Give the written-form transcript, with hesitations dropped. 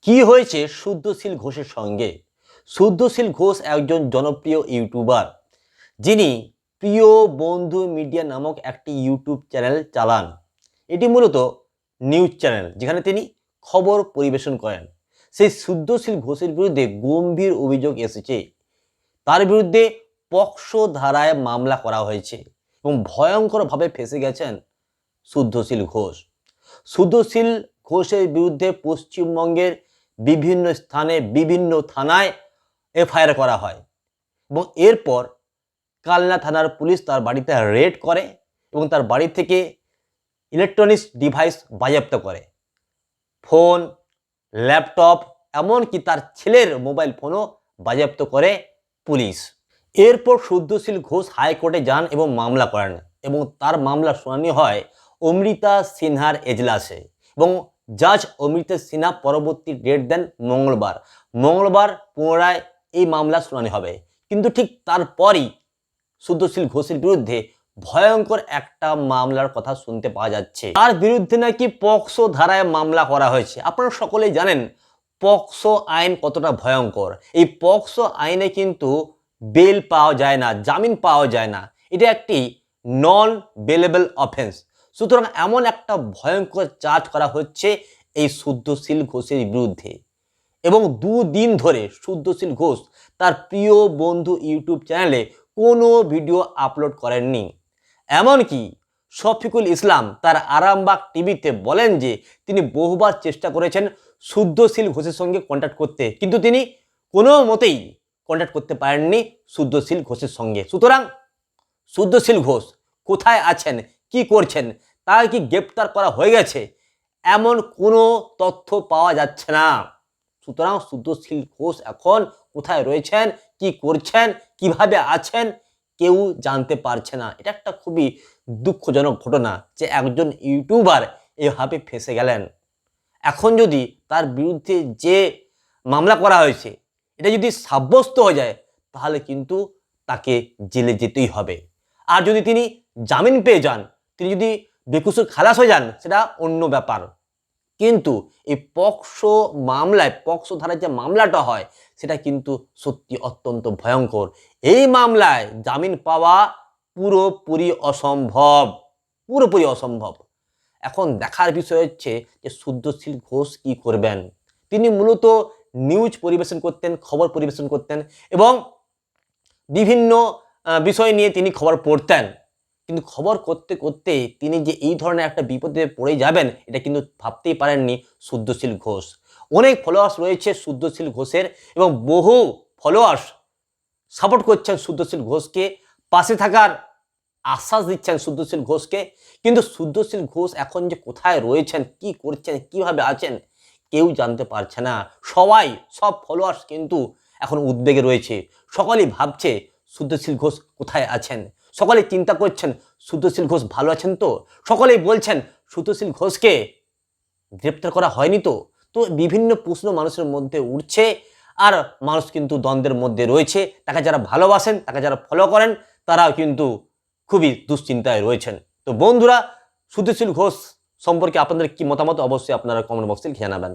কি হয়েছে শুদ্ধশীল ঘোষের সঙ্গে? শুদ্ধশীল ঘোষ একজন জনপ্রিয় ইউটিউবার, যিনি প্রিয় বন্ধু মিডিয়া নামক একটি ইউটিউব চ্যানেল চালান। এটি মূলত নিউজ চ্যানেল, যেখানে তিনি খবর পরিবেশন করেন। সেই শুদ্ধশীল ঘোষের বিরুদ্ধে গম্ভীর অভিযোগ এসেছে। তার বিরুদ্ধে পক্সো ধারায় মামলা করা হয়েছে এবং ভয়ঙ্করভাবে ফেঁসে গেছেন শুদ্ধশীল ঘোষ। শুদ্ধশীল ঘোষের বিরুদ্ধে পশ্চিমবঙ্গের বিভিন্ন স্থানে বিভিন্ন থানায় এফআইআর করা হয় এবং এরপর কালনা থানার পুলিশ তার বাড়িতে রেড করে এবং তার বাড়ি থেকে ইলেকট্রনিক্স ডিভাইস বাজেয়াপ্ত করে, ফোন, ল্যাপটপ, এমনকি তার ছেলের মোবাইল ফোনও বাজেয়াপ্ত করে পুলিশ। এরপর শুদ্ধশীল ঘোষ হাইকোর্টে যান এবং মামলা করেন এবং তার মামলা শুনানি হয় অমৃতা সিনহার এজলাসে এবং জাজ অমৃতা সিনহা পরবর্তী ডেট দেন মঙ্গলবার পুনরায় এই মামলা শুনানি হবে। কিন্তু ঠিক তারপরই শুদ্ধশীল ঘোষের বিরুদ্ধে ভয়ঙ্কর একটা মামলার কথা শুনতে পাওয়া যাচ্ছে। তার বিরুদ্ধে নাকি পক্সো ধারায় মামলা করা হয়েছে। আপনারা সকলেই জানেন পক্সো আইন কতটা ভয়ঙ্কর। এই পক্সো আইনে কিন্তু বেল পাওয়া যায় না, জামিন পাওয়া যায় না। এটা একটি নন বেলেবল অফেন্স। সুতরাং এমন একটা ভয়ঙ্কর চার্জ করা হচ্ছে এই শুদ্ধশীল ঘোষের বিরুদ্ধে এবং দুদিন ধরে শুদ্ধশীল ঘোষ তার প্রিয় বন্ধু ইউটিউব চ্যানেলে কোনো ভিডিও আপলোড করেননি। এমনকি শফিকুল ইসলাম তার আরামবাগ টিভিতে বলেন যে তিনি বহুবার চেষ্টা করেছেন শুদ্ধশীল ঘোষের সঙ্গে কন্ট্যাক্ট করতে, কিন্তু তিনি কোনো মতেই কন্ট্যাক্ট করতে পারেননি শুদ্ধশীল ঘোষের সঙ্গে। সুতরাং শুদ্ধশীল ঘোষ কোথায় আছেন, কি করছেন, তাকে কি গ্রেপ্তার করা হয়ে গেছে, এমন কোনো তথ্য পাওয়া যাচ্ছে না। সুতরাং শুদ্ধশীল ঘোষ এখন কোথায় রয়েছেন, কি করছেন, কিভাবে আছেন, কেউ জানতে পারছে না। এটা একটা খুবই দুঃখজনক ঘটনা যে একজন ইউটিউবার এভাবে ফেঁসে গেলেন। এখন যদি তার বিরুদ্ধে যে মামলা করা হয়েছে এটা যদি সাব্যস্ত হয়ে যায়, তাহলে কিন্তু তাকে জেলে যেতেই হবে। আর যদি তিনি জামিন পেয়ে যান, তিনি যদি বেকসুর খালাস হয়ে যান, সেটা অন্য ব্যাপার। কিন্তু এই পক্সো মামলায়, পক্সো ধারায় যে মামলাটা হয়, সেটা কিন্তু সত্যি অত্যন্ত ভয়ঙ্কর। এই মামলায় জামিন পাওয়া পুরোপুরি অসম্ভব। এখন দেখার বিষয় হচ্ছে যে শুদ্ধশীল ঘোষ কি করবেন। তিনি মূলত নিউজ পরিবেশন করতেন, খবর পরিবেশন করতেন এবং বিভিন্ন বিষয় নিয়ে তিনি খবর পড়তেন। কিন্তু খবর করতে করতে তিনি যে এই ধরনের একটা বিপদে পড়ে যাবেন, এটা কিন্তু ভাবতেই পারেননি শুদ্ধশীল ঘোষ। অনেক ফলোয়ার্স রয়েছে শুদ্ধশীল ঘোষের এবং বহু ফলোয়ার্স সাপোর্ট করছেন শুদ্ধশীল ঘোষকে, পাশে থাকার আশ্বাস দিচ্ছেন শুদ্ধশীল ঘোষকে। কিন্তু শুদ্ধশীল ঘোষ এখন যে কোথায় রয়েছেন, কি করছেন, কিভাবে আছেন, কেউ জানতে পারছে না। সব ফলোয়ার্স কিন্তু এখন উদ্বেগে রয়েছে। সকলেই ভাবছে শুদ্ধশীল ঘোষ কোথায় আছেন, সকলে চিন্তা করছেন শুদ্ধশীল ঘোষ ভালো আছেন তো, সকলেই বলছেন শুদ্ধশীল ঘোষকে গ্রেপ্তার করা হয়নি তো। তো বিভিন্ন প্রশ্ন মানুষের মধ্যে উঠছে আর মানুষ কিন্তু দ্বন্দ্বের মধ্যে রয়েছে। তাকে যারা ভালোবাসেন, তাকে যারা ফলো করেন, তারাও কিন্তু খুবই দুশ্চিন্তায় রয়েছেন। তো বন্ধুরা, শুদ্ধশীল ঘোষ সম্পর্কে আপনাদের কি মতামত অবশ্যই আপনারা কমেন্ট বক্সে লিখে জানাবেন।